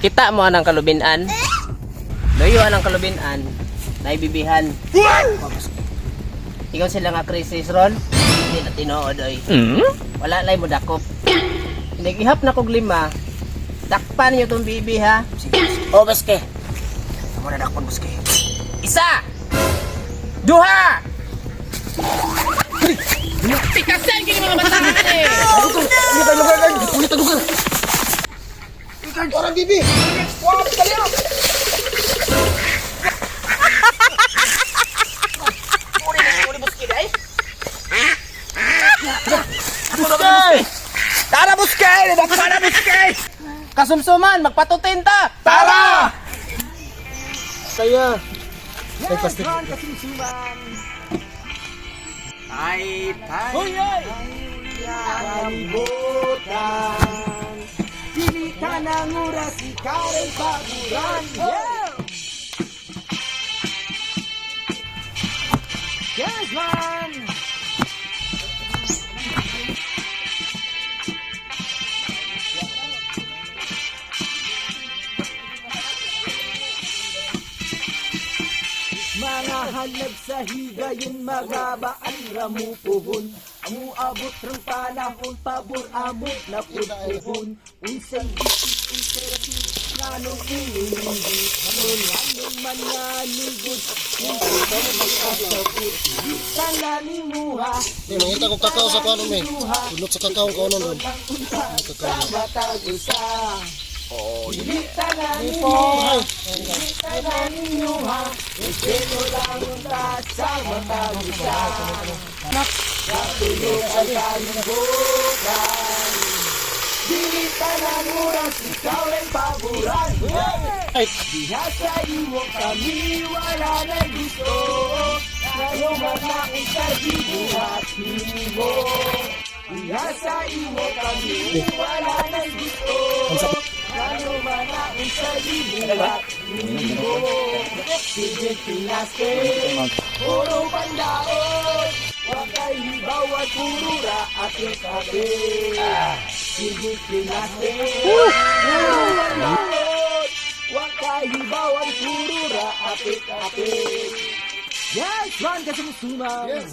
Kita mo anang kalubinan. Loyo anang kalubinan. Naibibihan. Ikaw sila nga krisis ron. Hindi na tinuod oy. Wala lay mo dakop. Nagihap na kog lima. Dakpan niyo tong bibi ha. O baske. Amo na dakpan baske. Isa. Duha. Pikasan gini mga bata eh. Hindi tayo lugar kan. Ulit ang lugar. Ikan orang bibi. Wah, kalian. Tara buskay! Tara buskay! Kasumsuman, magpatutin ta! Tara! Saya. Ay, plastic. Ay, tay! Hoy, hoy! Kalibutan. Pili ka ng oras, ikaw ay paguran. Yes, man! Mga hanag sa higayon, magaba ang ramupuhon. Amu abot ng panahon, pabor amot na pupuhon. Unsay bisik, unsay rapid, nganong inilingit. Nganong man nga nigod, unsay magkasapit. Sana ni muha, Hindi, mangita ko kakao sa kuano may. Tulot sa kakao ko ano doon. sa matag usa. Ilita na ni muha, ilita na ni muha. Ipino lang yung sa matag usa. Katulog sa kalibutan. Dilita ng oras, ikaw ay paboran. Diha sa iyo kami wala na gusto. Ngayon manain sa dibuhat mo. Diha sa iyo kami wala na gusto. Ngayon manain sa dibuhat mo. Sige pinaste, puro pandaon. Wakay hibawan purura atik-atik. Sige pinaste, puro pandaon. Wakay hibawan purura atik-atik. Yes, man kasumsuman. Yes.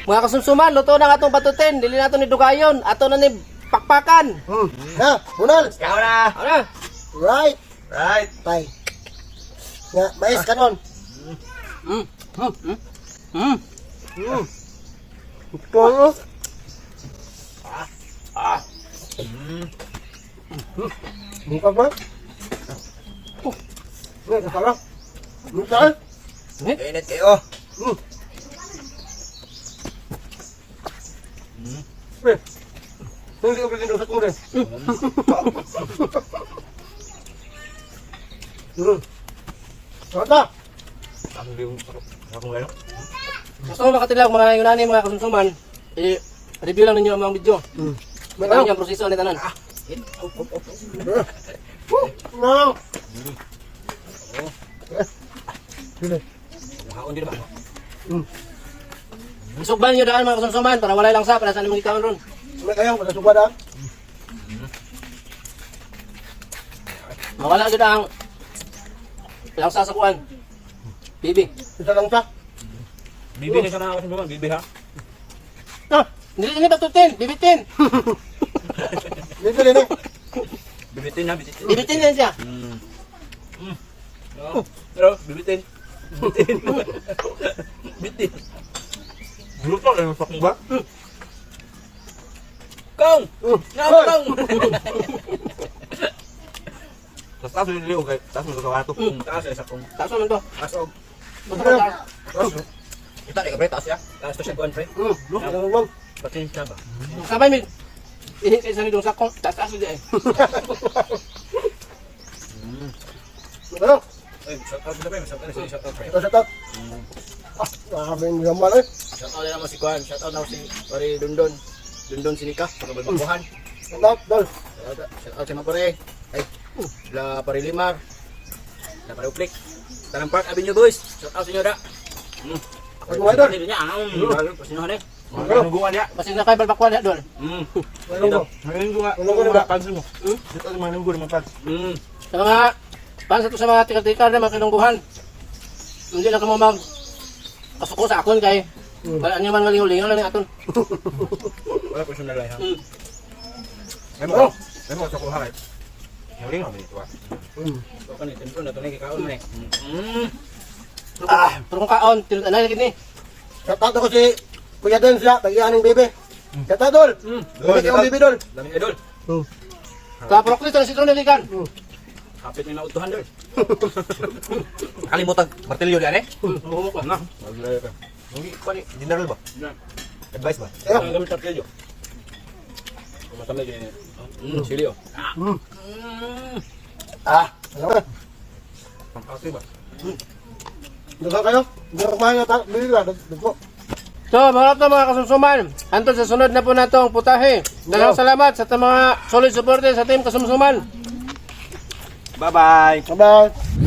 Mga kasumsuman, luto na nga itong patutin. Dili na ito ni Dugayon. Ato na ni Pakpakan. Na, bunal. Ikaw na. Ikaw na. Right. Right. Tay. Nga, mais kanon. Ito. Buka ba? Nga, kasarap. Buka. Init kayo. Hindi ko pwede sa kumre. Sota. Gusto mo makatilag mga yunani, mga kasumsuman. I-review lang ninyo ang mga video. Ano yung proseso ni tanan? No. Isugban nyo daan mga kasumsuman para walay lang sa para saan mong ikaw ron. May kayo, wala sugba na. Mawala dyan ang lang sa sakuan. Bibi. Isa lang sa. Bibi na siya na ako sa bibi ha? Ah, hindi patutin. Bibitin. Dito din eh. Bibitin na, bibitin. Bibitin din siya. Pero, bibitin. Bibitin. Bibitin. Dulu pa, ano sa ba? Kong! Nga kong! Sa taas yung liyo, taas mo sa kawato. Taas ay sa kong. Taas naman to. Taas og. Taas. Kita di ka pre, taas ya? Taas to siya kuhan pre. Patin siya ba? Sabay mi. Isa ni dong sakong. Taas dia eh. Ano? Ay, shout out na pre, shout out na shout out pre. Ito sa tat. Maraming gambar eh. Shout out na mo si kuhan, shout out na mo si Pare Dundon. Dundon Sinika, pagkabalbakuhan. Ito, dol. Shout out sa mga pare. Ay, la Pare Limar. La Pare Uplik. Tanang Park Avenue boys. Shout out sa inyo da. Pag mga idol. Dito niya, ano, pasinuhan eh. Mga gungan niya. Masig na kayo balbakwan ya doon. Ngayon ko nga. Mga pansin mo. Ito ang mga linggo naman pag. Sa mga pansa to sa mga tikal-tikal na mga kinungguhan. Hindi na ka mo mag kasuko sa akon kay wala niyo man malingaw-lingaw lang ni aton. Wala ko siya nalay ha. Memo. Memo sa kuha kay. Yung mo dito ah. So kan ito na to ni kaon man eh. Pero kung kaon, tinanay na gini. Shoutout ako si Kuya Don siya, pag-iyan ng bebe. Shoutout Dol. Bebe ang bebe Dol. Dami idol. Kapurok nito na si Tron Nilikan. Kapit ni na utuhan dol. Kalimutan martilyo diyan eh. Bumuk pa. Na. Hindi pa ni general ba? Advice ba? Kaya. Ang gamit martilyo. Kumatamay din. Silyo. Ano ka? Pangkasi ba? Daga kayo? Hindi ako kumain na bili ka. Dagpo. So, mga kasumsuman, antod sa sunod na po natong putahe. Daghang salamat sa mga solid supporter sa team kasumsuman. Bye-bye. Bye-bye.